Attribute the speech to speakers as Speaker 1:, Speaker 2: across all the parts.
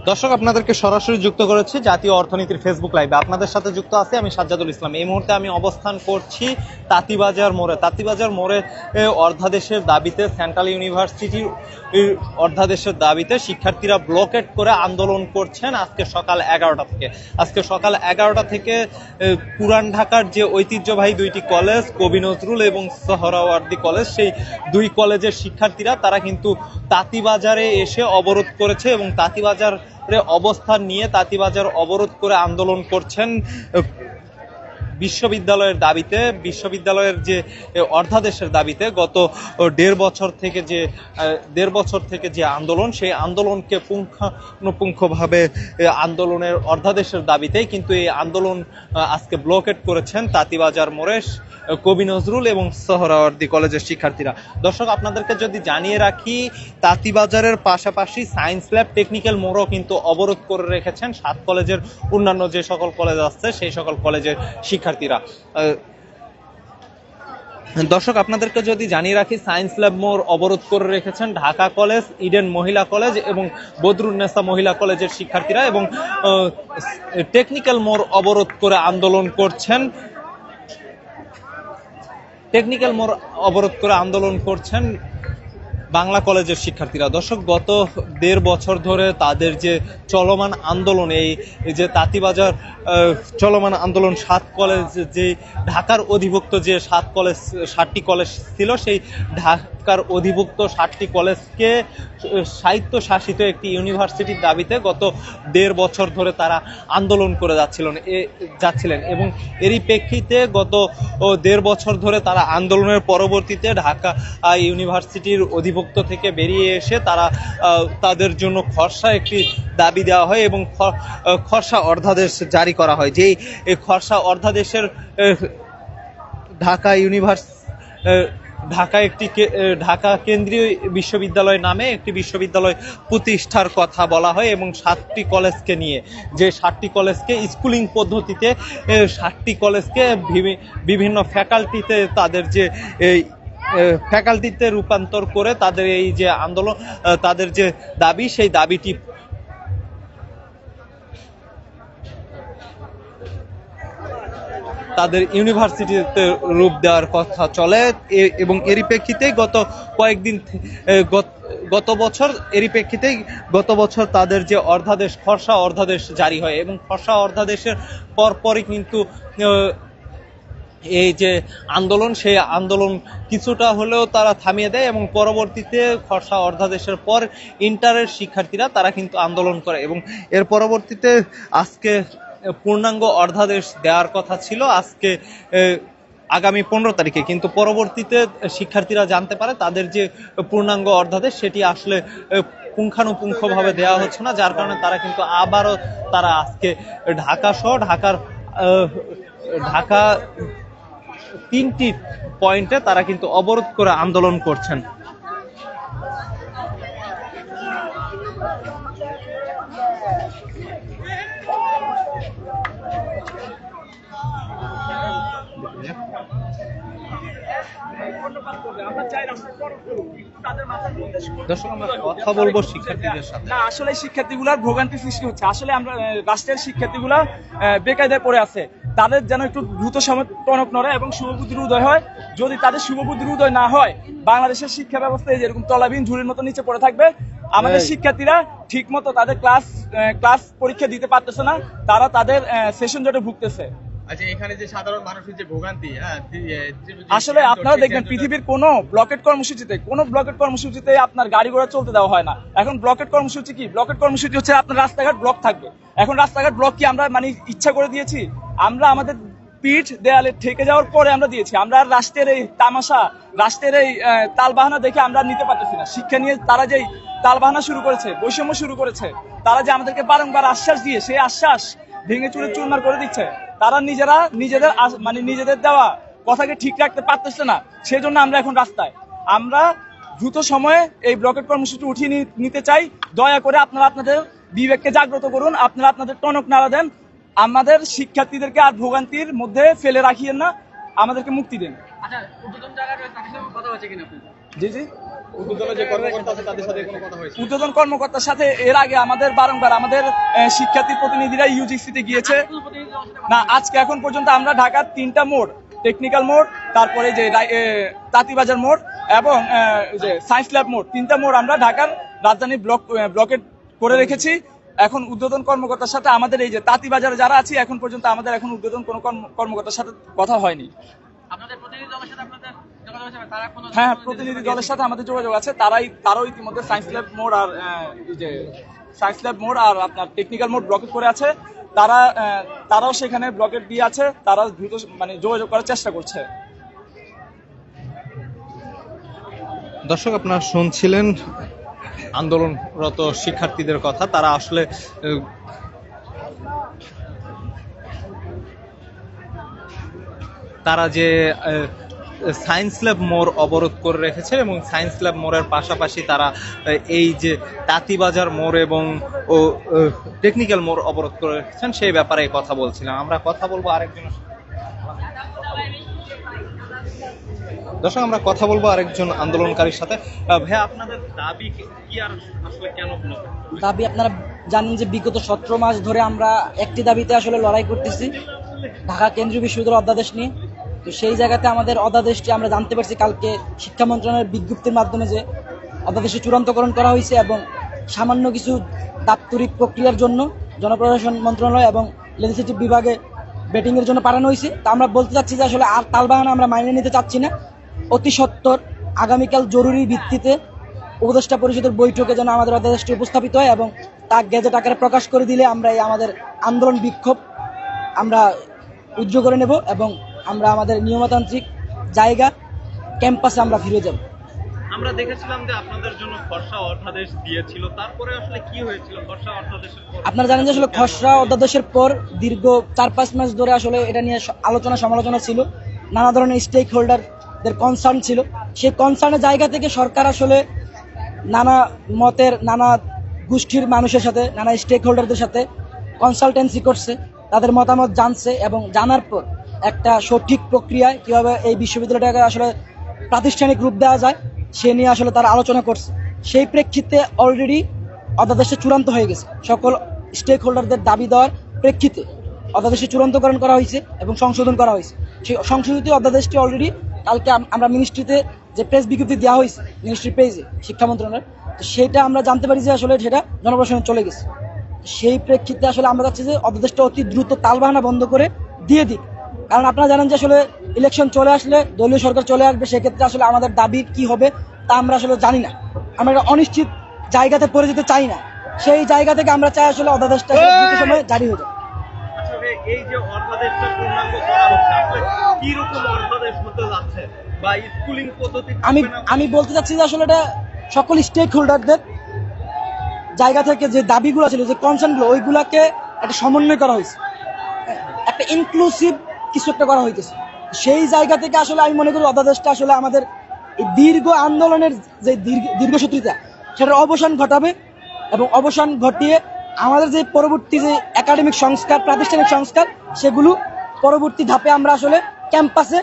Speaker 1: দর্শক, আপনাদেরকে সরাসরি যুক্ত করেছি জাতীয় অর্থনীতির ফেসবুক লাইভে। আপনাদের সাথে যুক্ত আছে আমি সাজ্জাদুল ইসলাম। এই মুহূর্তে আমি অবস্থান করছি তাঁতীবাজার মোড়ে। তাঁতীবাজার মোড়ে অর্ধাদেশের দাবিতে, সেন্ট্রাল ইউনিভার্সিটির অর্ধাদেশের দাবিতে শিক্ষার্থীরা ব্লকেট করে আন্দোলন করছেন আজকে সকাল 11টা থেকে। আজকে সকাল 11টা থেকে পুরান ঢাকার যে ঐতিহ্যবাহী দুইটি কলেজ, কবি নজরুল এবং সোহরাওয়ার্দী কলেজ, সেই দুই কলেজের শিক্ষার্থীরা তারা কিন্তু তাঁতীবাজারে এসে অবরোধ করেছে এবং তাঁতীবাজার অবস্থান নিয়ে তাঁতীবাজার অবরোধ করে আন্দোলন করছেন বিশ্ববিদ্যালয়ের দাবিতে, বিশ্ববিদ্যালয়ের যে অর্ধাদেশের দাবিতে। গত দেড় বছর থেকে যে আন্দোলন, সেই আন্দোলনকে পুঙ্খানুপুঙ্খভাবে আন্দোলনের অর্ধাদেশের দাবিতেই কিন্তু এই আন্দোলন আজকে ব্লকেট করেছেন তাঁতীবাজার মোড়ে কবি নজরুল এবং সোহরাওয়ার্দী কলেজের শিক্ষার্থীরা। দর্শক, আপনাদেরকে যদি জানিয়ে রাখি, তাঁতীবাজারের পাশাপাশি সায়েন্স ল্যাব, টেকনিক্যাল মোড়ও কিন্তু অবরোধ করে রেখেছেন 7 কলেজের অন্যান্য যে সকল কলেজ আছে সেই সকল কলেজের শিক্ষার্থীরা। দর্শক, আপনাদেরকে যদি জানিয়ে রাখি, সায়েন্স ল্যাব মোড় অবরোধ করে রেখেছেন ঢাকা কলেজ, ইডেন মহিলা কলেজ এবং বদরুন্নেসা মহিলা কলেজের শিক্ষার্থীরা, এবং টেকনিক্যাল মোড় অবরোধ করে আন্দোলন করছেন বাংলা কলেজের শিক্ষার্থীরা। দর্শক, গত দেড় বছর ধরে তাদের যে চলমান আন্দোলন, এই যে তাঁতীবাজার চলমান আন্দোলন, 7 কলেজ, যে ঢাকার অধিভুক্ত যে 7টি কলেজ ছিল, সেই ঢাকার অধিভুক্ত 7টি কলেজকে স্বায়ত্তশাসিত একটি ইউনিভার্সিটির দাবিতে গত দেড় বছর ধরে তারা আন্দোলন করে যাচ্ছিলেন এবং এরই প্রেক্ষিতে গত দেড় বছর ধরে তারা আন্দোলনের পরবর্তীতে ঢাকা ইউনিভার্সিটির অধিভুক্ত থেকে বেরিয়ে এসে তারা তাদের জন্য খসড়া একটি দাবি দেওয়া হয় এবং খসড়া অর্ধাদেশ জারি করা হয়। যেই খসড়া অর্ধাদেশের ঢাকা কেন্দ্রীয় বিশ্ববিদ্যালয় নামে একটি বিশ্ববিদ্যালয় প্রতিষ্ঠার কথা বলা হয় এবং 7টি কলেজকে নিয়ে, যে 7টি কলেজকে স্কুলিং পদ্ধতিতে, 7টি কলেজকে বিভিন্ন ফ্যাকাল্টিতে, তাদের যে ফ্যাকাল্টিতে রূপান্তর করে তাদের এই যে আন্দোলন, তাদের যে দাবি, সেই দাবিটি তাদের ইউনিভার্সিটিতে রূপ দেওয়ার কথা চলে এবং এরই প্রেক্ষিতেই গত বছর তাদের যে খসড়া অর্ধাদেশ জারি হয় এবং খসড়া অর্ধাদেশের পরপরই কিন্তু এই যে আন্দোলন, সেই আন্দোলন কিছুটা হলেও তারা থামিয়ে দেয় এবং পরবর্তীতে খসড়া অর্ধাদেশের পর ইন্টারের শিক্ষার্থীরা তারা কিন্তু আন্দোলন করে এবং এর পরবর্তীতে আজকে পূর্ণাঙ্গ অর্ধাদেশ দেওয়ার কথা ছিল আজকে আগামী 15 তারিখে, কিন্তু পরবর্তীতে শিক্ষার্থীরা জানতে পারে তাদের যে পূর্ণাঙ্গ অর্ধাদেশ সেটি আসলে পুঙ্খানুপুঙ্খভাবে দেওয়া হচ্ছে না, যার কারণে তারা কিন্তু আবারও আজকে ঢাকা সহ ঢাকা 3টি পয়েন্টে তারা কিন্তু অবরোধ করে আন্দোলন করছেন। দর্শক, আমরা কথা বলবো শিক্ষার্থীদের সাথে।
Speaker 2: না, আসলে শিক্ষার্থীগুলার ভোগান্তি সৃষ্টি হচ্ছে। আসলে আমরা রাষ্ট্রের শিক্ষার্থীগুলা বেকায়দায় পড়ে আছে। তাদের যেন একটু দ্রুত সময় টনক নড়ে এবং শুভবুদ্ধির উদয় হয়। যদি তাদের শুভবুদ্ধির উদয় না হয়, বাংলাদেশের শিক্ষা ব্যবস্থা যেরকম তলাবিহীন ঝুড়ির মতো নিচে পড়ে থাকবে। আমাদের শিক্ষার্থীরা ঠিক মতো তাদের ক্লাস পরীক্ষা দিতে পারতেছে না, তারা তাদের সেশন জটে ভুগতেছে।
Speaker 3: আচ্ছা, এখানে যে সাধারণ মানুষের যে ভোগান্তি,
Speaker 2: আসলে আপনারা দেখবেন পৃথিবীর কোনো ব্লকেট কর্মসূচিতে আপনার গাড়ি ঘোড়া চলতে দেওয়া হয় না। এখন ব্লকেট কর্মসূচি কি? ব্লকেট কর্মসূচি হচ্ছে আপনার রাস্তাঘাট ব্লক থাকবে। এখন রাস্তাঘাট ব্লক কি আমরা ইচ্ছা করে দিয়েছি? আমরা আমাদের পিঠ দেয়ালে ঠেকে যাওয়ার পরে আমরা দিয়েছি। আমরা রাষ্ট্রের এই তামাশা, রাষ্ট্রের এই তালবাহানা দেখে আমরা নিতে পারতেছি না। শিক্ষা নিয়ে তারা যেই তালবাহানা শুরু করেছে, বৈষম্য শুরু করেছে, তারা যে আমাদেরকে বারংবার আশ্বাস দিয়ে সেই আশ্বাস ভেঙে চুরে চুরমার করে দিচ্ছে। তারা নিজেদের দেওয়া কথাকে ঠিক রাখতে পারতেছে না, সেজন্য আমরা এখন রাস্তায়। আমরা দ্রুত সময়ে এই ব্লকেট কর্মসূচি উঠিয়ে নিতে চাই। দয়া করে আপনারা আপনাদের বিবেককে জাগ্রত করুন, আপনারা আপনাদের টনক নাড়া দেন। আমাদের শিক্ষার্থীদেরকে আর ভোগান্তির মধ্যে ফেলে রাখিয়েন না, আমাদেরকে মুক্তি দেন।
Speaker 3: আচ্ছা, কথা হচ্ছে কিনা?
Speaker 2: জি জি
Speaker 3: ঊর্ধ্বতন যে কর্মকর্তা আছে তাদের সাথে কোনো কথা হয়েছে?
Speaker 2: ঊর্ধ্বতন কর্মকর্তার সাথে এর আগে আমাদের বারংবার আমাদের শিক্ষার্থী প্রতিনিধিরা ইউজিসিতে গিয়েছে না। আজকে এখন পর্যন্ত আমরা ঢাকার 3টা মোড়, টেকনিক্যাল মোড়, তারপরে যে তাঁতিবাজার মোড় এবং যে সায়েন্স ল্যাব মোড়, 3টা মোড় আমরা ঢাকার রাজধানী ব্লকেট করে রেখেছি। এখন ঊর্ধ্বতন কর্মকর্তার সাথে আমাদের এই যে তাঁতিবাজারে যারা আছি এখন পর্যন্ত আমাদের এখন ঊর্ধ্বতন কোনো কর্মকর্তার সাথে কথা হয়নি। হ্যাঁ, প্রতিনিধি দলের সাথে আমাদের যোগাযোগ আছে। তারাও ইতিমধ্যে সায়েন্স ল্যাব মোড় আর আপনার টেকনিক্যাল মোড় ব্লকেট করে আছে। তারাও সেখানে ব্লকেট দিয়ে আছে। তারা দ্রুত মানে যোগাযোগ করার চেষ্টা করছে।
Speaker 1: দর্শক, আপনারা শুনছিলেন আন্দোলনরত শিক্ষার্থীদের কথা। তারা আসলে তারা যে সায়েন্স ল্যাব মোড় অবরোধ করে রেখেছে এবং সায়েন্স ল্যাব মোড়ের পাশাপাশি তারা এই যে তাঁতিবাজার মোড় এবং টেকনিক্যাল মোড় অবরোধ করে রেখেছেন, সেই ব্যাপারে কথা বলছিলাম। আমরা কথা বলবো আরেকজনের সাথে। দর্শক, আমরা কথা বলবো আরেকজন আন্দোলনকারীর সাথে। ভাইয়া, আপনাদের দাবি কি আর আসলে কেন?
Speaker 4: দাবি আপনারা জানেন যে বিগত 17 মাস ধরে আমরা একটি দাবিতে আসলে লড়াই করতেছি, ঢাকা কেন্দ্রীয় বিশ্ববিদ্যালয়ের অধ্যাদেশ নিয়ে। তো সেই জায়গাতে আমাদের অধ্যাদেশটি আমরা জানতে পারছি কালকে শিক্ষা মন্ত্রণালয়ের বিজ্ঞপ্তির মাধ্যমে যে অধ্যাদেশটি চূড়ান্তকরণ করা হয়েছে এবং সামান্য কিছু দাপ্তরিক প্রক্রিয়ার জন্য জনপ্রশাসন মন্ত্রণালয় এবং লেজিসলেটিভ বিভাগে ব্যাটিংয়ের জন্য পাঠানো হয়েছে। তা আমরা বলতে চাচ্ছি যে আসলে আর তালবাহানা আমরা মাইনে নিতে চাচ্ছি না। অতি সত্বর আগামীকাল জরুরি ভিত্তিতে উপদেষ্টা পরিষদের বৈঠকে যেন আমাদের অধ্যাদেশটি উপস্থাপিত হয় এবং তা গেজেট আকারে প্রকাশ করে দিলে আমরা এই আমাদের আন্দোলন বিক্ষোভ আমরা উজ্জ্ব করে নেব এবং আমরা আমাদের নিয়মতান্ত্রিক জায়গা ক্যাম্পাসে আমরা ফিরে যাব।
Speaker 1: আমরা দেখেছিলাম যে আপনাদের জন্য খসড়া অধ্যাদেশ দিয়েছিল, তারপরে আসলে কি হয়েছিল খসড়া অধ্যাদেশের পর?
Speaker 4: আপনারা জানেন যে আসলে খসড়া অধ্যাদেশের পর দীর্ঘ 4-5 মাস ধরে আসলে এটা নিয়ে আলোচনা সমালোচনা ছিল, নানা ধরনের স্টেক হোল্ডারদের কনসার্ন ছিল। সেই কনসার্নের জায়গা থেকে সরকার আসলে নানা মতের, নানা গোষ্ঠীর মানুষের সাথে, নানা স্টেক হোল্ডারদের সাথে কনসালটেন্সি করছে, তাদের মতামত জানছে এবং জানার পর একটা সঠিক প্রক্রিয়ায় কিভাবে এই বিশ্ববিদ্যালয়টাকে আসলে প্রাতিষ্ঠানিক রূপ দেওয়া যায় সে নিয়ে আসলে তারা আলোচনা করছে। সেই প্রেক্ষিতে অলরেডি অধ্যাদেশটা চূড়ান্ত হয়ে গেছে। সকল স্টেক হোল্ডারদের দাবি দেওয়ার প্রেক্ষিতে অধ্যাদেশটি চূড়ান্তকরণ করা হয়েছে এবং সংশোধন করা হয়েছে। সেই সংশোধিত অধ্যাদেশটি অলরেডি কালকে আমরা মিনিস্ট্রিতে যে প্রেস বিজ্ঞপ্তি দেওয়া হয়েছে মিনিস্ট্রি পেজে শিক্ষা মন্ত্রণালয়ের, তো সেটা আমরা জানতে পারি যে আসলে সেটা জনপ্রশাসনে চলে গেছে। সেই প্রেক্ষিতে আসলে আমরা চাচ্ছি যে অধ্যাদেশটা অতি দ্রুত তালবাহানা বন্ধ করে দিয়ে দিক। কারণ আপনারা জানেন যে আসলে ইলেকশন চলে আসলে, দলীয় সরকার চলে আসবে, সেক্ষেত্রে আসলে আমাদের দাবি কি হবে তা আমরা আসলে জানি না। আমরা একটা অনিশ্চিত জায়গাতে পড়ে যেতে চাই না। সেই জায়গা থেকে আমরা চাই আসলে অধ্যাদেশটা দ্রুত সময়ে জারি হয়ে যায়।
Speaker 1: এই যে অধ্যাদেশটা পূর্ণাঙ্গ করা হচ্ছে, আসলে কি রকম অধ্যাদেশ হতে যাচ্ছে বা স্কুলিং পদ্ধতি?
Speaker 4: আমি বলতে চাচ্ছি যে আসলে এটা সকল স্টেক হোল্ডারদের জায়গা থেকে যে দাবিগুলো ছিল, যে কনসার্নগুলো, ওইগুলাকে একটা সমন্বয় করা হয়েছে, একটা ইনক্লুসিভ কিছু একটা করা হইতেছে। সেই জায়গা থেকে আসলে আমি মনে করি অধ্যাদেশটা আসলে আমাদের এই দীর্ঘ আন্দোলনের যে দীর্ঘসূত্রিতা সেটার অবসান ঘটাবে এবং অবসান ঘটিয়ে আমাদের যে পরবর্তী যে একাডেমিক সংস্কার, প্রাতিষ্ঠানিক সংস্কার, সেগুলো পরবর্তী ধাপে আমরা আসলে ক্যাম্পাসে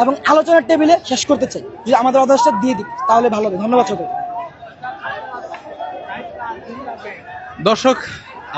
Speaker 4: এবং আলোচনার টেবিলে শেষ করতে চাই। যদি আমাদের অধ্যাদেশটা দিয়ে দিই তাহলে ভালো হবে। ধন্যবাদ সকলকে।
Speaker 1: দর্শক,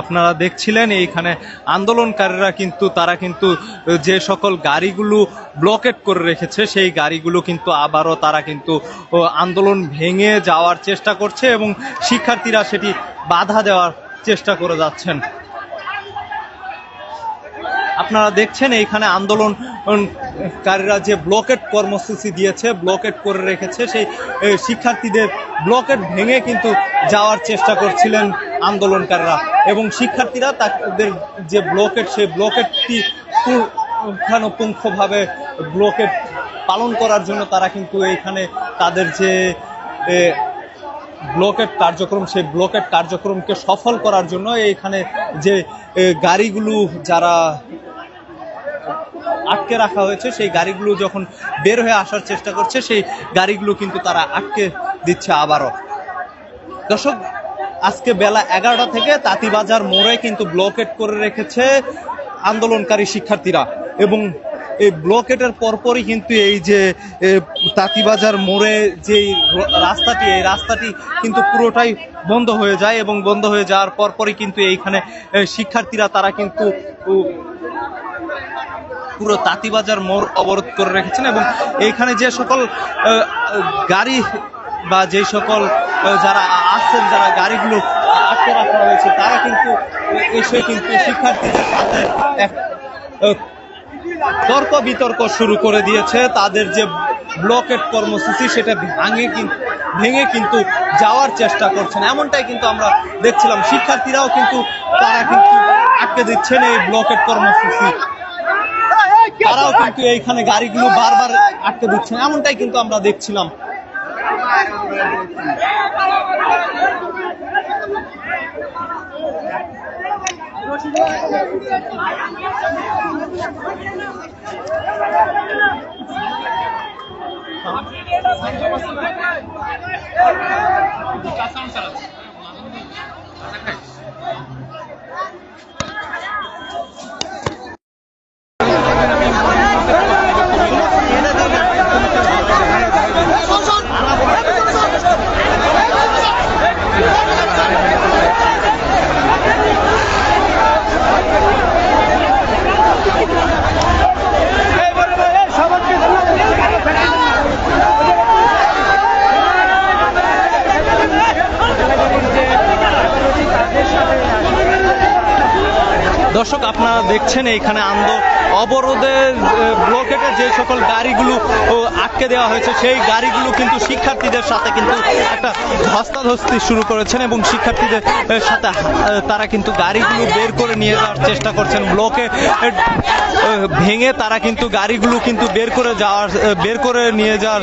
Speaker 1: আপনারা দেখছিলেন এইখানে আন্দোলনকারীরা তারা কিন্তু যে সকল গাড়িগুলো ব্লকেট করে রেখেছে সেই গাড়িগুলো কিন্তু আবারও তারা কিন্তু আন্দোলন ভেঙে যাওয়ার চেষ্টা করছে এবং শিক্ষার্থীরা সেটি বাধা দেওয়ার চেষ্টা করে যাচ্ছেন। আপনারা দেখছেন এইখানে আন্দোলনকারীরা যে ব্লকেট কর্মসূচি দিয়েছে, ব্লকেট করে রেখেছে, সেই শিক্ষার্থীদের ব্লকেট ভেঙে কিন্তু যাওয়ার চেষ্টা করছিলেন আন্দোলনকারীরা এবং শিক্ষার্থীরা তাদের যে ব্লকেট, সেই ব্লকেটটি পুঙ্খানুপুঙ্খভাবে ব্লকেট পালন করার জন্য তারা কিন্তু এইখানে তাদের যে ব্লকেট কার্যক্রম, সেই ব্লকেট কার্যক্রমকে সফল করার জন্য এইখানে যে গাড়িগুলো যারা আটকে রাখা হয়েছে সেই গাড়িগুলো যখন বের হয়ে আসার চেষ্টা করছে সেই গাড়িগুলো কিন্তু তারা আটকে দিচ্ছে আবারও। দর্শক, আজকে বেলা 11টা থেকে তাঁতিবাজার মোড়ে কিন্তু ব্লকেট করে রেখেছে আন্দোলনকারী শিক্ষার্থীরা এবং এই ব্লকেটের পরপরই কিন্তু এই যে তাঁতীবাজার মোড়ে যে রাস্তাটি, এই রাস্তাটি কিন্তু পুরোটাই বন্ধ হয়ে যায় এবং বন্ধ হয়ে যাওয়ার পরপরই কিন্তু এইখানে শিক্ষার্থীরা তারা কিন্তু পুরো তাঁতীবাজার মোড় অবরোধ করে রেখেছেন এবং এইখানে যে সকল গাড়ি বা যে সকল যারা আসছেন, যারা গাড়িগুলো আটকে রাখা হয়েছে, তারা কিন্তু এসে কিন্তু শিক্ষার্থীদের সাথে এক তর্ক বিতর্ক শুরু করে দিয়েছে। তাদের যে ব্লকেট কর্মসূচি সেটা ভেঙে কিন্তু যাওয়ার চেষ্টা করছেন, এমনটাই কিন্তু আমরা দেখছিলাম। শিক্ষার্থীরাও কিন্তু তারা কিন্তু আটকে দিচ্ছেন এই ব্লকেট কর্মসূচি, তারাও কিন্তু এইখানে গাড়িগুলো বারবার আটকে দিচ্ছেন, এমনটাই কিন্তু আমরা দেখছিলাম। দর্শক, আপনারা দেখছেন এইখানে অবরোধের ব্লকেটে যে সকল গাড়িগুলো আটকে দেওয়া হয়েছে, সেই গাড়িগুলো কিন্তু শিক্ষার্থীদের সাথে কিন্তু একটা ধস্তাধস্তি শুরু করেছেন এবং শিক্ষার্থীদের সাথে তারা কিন্তু গাড়িগুলো বের করে নিয়ে যাওয়ার চেষ্টা করছেন। ব্লকে ভেঙে তারা কিন্তু গাড়িগুলো কিন্তু বের করে নিয়ে যাওয়ার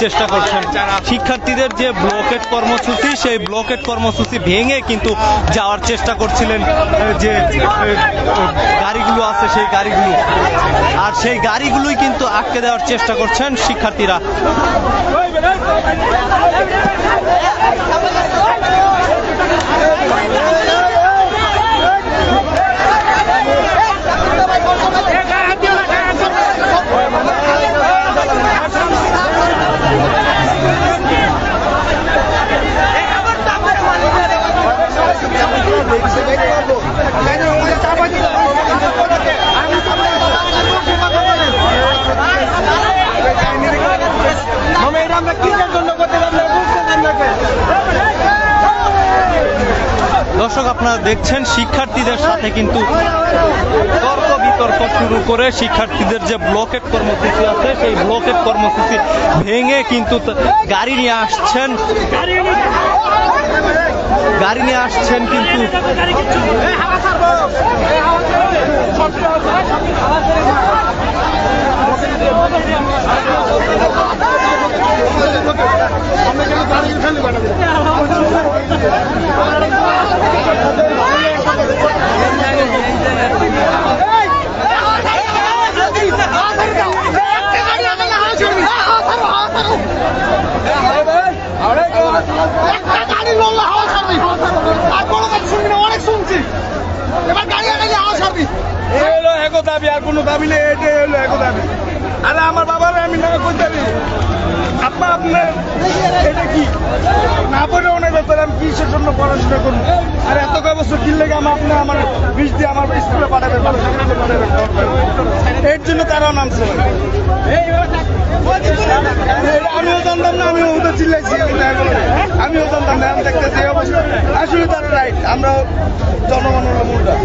Speaker 1: চেষ্টা করছেন। শিক্ষার্থীদের যে ব্লকেট কর্মসূচি, সেই ব্লকেট কর্মসূচি ভেঙে কিন্তু যাওয়ার চেষ্টা করছিলেন যে গাড়িগুলো আছে, সেই গাড়িগুলো, আর সেই গাড়িগুলোই কিন্তু আটকে দেওয়ার চেষ্টা করছেন শিক্ষার্থীরা। দর্শক, আপনারা দেখছেন শিক্ষার্থীদের সাথে কিন্তু তর্ক বিতর্ক শুরু করে শিক্ষার্থীদের যে ব্লকেট কর্মসূচি আছে, সেই ব্লকেট কর্মসূচি ভেঙে কিন্তু গাড়ি নিয়ে আসছেন কিন্তু
Speaker 5: অনেক শুনছি, এবার গাড়ি আওয়াজ ছাড়বি, এই হলো একো দাবি, আর কোনো দাবি নেই, এটাই হলো একো দাবি। আরে আমার বাবার আমি না করতে পারি, আপনার এটা কি না পড়ে অনেক ব্যাপার, আমি কিসের জন্য পড়াশোনা করুন? আর এত ব্যবস্থা কিনলে আপনি আমার বিষ দিয়ে আমার স্কুলে পাঠাবেন, এর জন্য তারাও নামছে। আমিও জানতাম না, আমিও ওদের চিল্লাইছি, আমিও জানতাম না, আমি দেখতেছি অবশ্যই আসলে তারা রাইট, আমরা জনগণের মূলটা।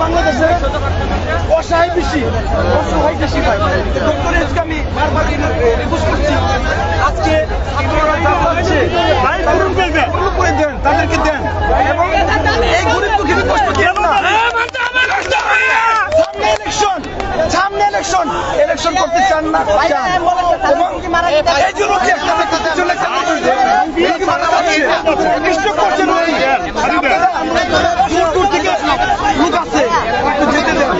Speaker 5: বাংলাদেশে অসহায় বেশি, অসহায় বেশি পাই। আমি বারবার রিকোয়েস্ট করছি আজকে ছাত্ররা যা পাচ্ছে তাই পূরণ করে দেন, তাদেরকে দেন এবং এই গরিব দুঃখীদের কষ্ট দিন না। সামনে ইলেকশন করতে চান না চান এবং এই যে লোক একটা পিছনে একটা লোক মারা হচ্ছে, ডিস্টার্ব করছে লোক। আপনারা দূর দূর থেকে লোক আছে, একটু যেতে দেন।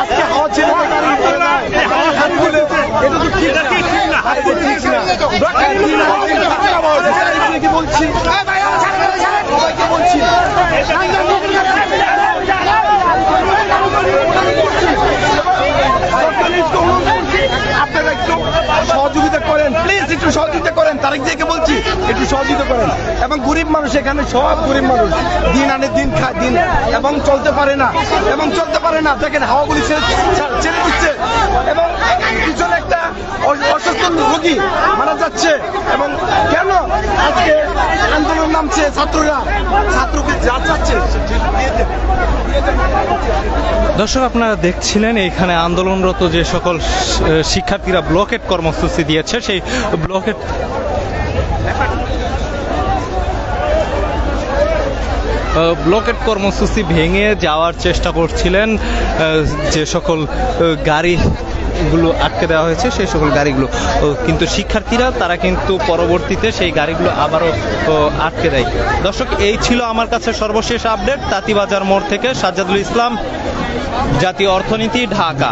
Speaker 5: আজকে হাওয়া ছেড়ে হাওয়া খালি বলে এটা তো ঠিক না, ঠিক না। কি বলছি সবাইকে বলছি আপনারা একটু সহযোগিতা করেন, প্লিজ একটু সহযোগিতা করেন। তারেক জিয়াকে বলছি একটু সহযোগিতা করেন এবং গরিব মানুষ এখানে সব গরিব মানুষ দিন আনে দিন খায় দিন এবং চলতে পারে না দেখেন হাওয়াগুলি ছেড়ে দিচ্ছে এবং পিছনে একটা অসুস্থ রোগী মারা যাচ্ছে এবং কেন আজকে আন্দোলন নামছে ছাত্রকে যা চাচ্ছে
Speaker 1: দর্শক আপনারা দেখছিলেন এখানে আন্দোলনরত যে সকল শিক্ষার্থীরা ব্লকেট কর্মসূচি দিয়েছে সেই ব্লকেট কর্মসূচি ভেঙে যাওয়ার চেষ্টা করছিলেন যে সকল গাড়িগুলো আটকে দেওয়া হয়েছে সেই সকল গাড়িগুলো, কিন্তু শিক্ষার্থীরা তারা কিন্তু পরবর্তীতে সেই গাড়িগুলো আবারও আটকে দেয়। দর্শক এই ছিল আমার কাছে সর্বশেষ আপডেট। তাঁতীবাজার মোড় থেকে সাজ্জাদুল ইসলাম, জাতীয় অর্থনীতি, ঢাকা।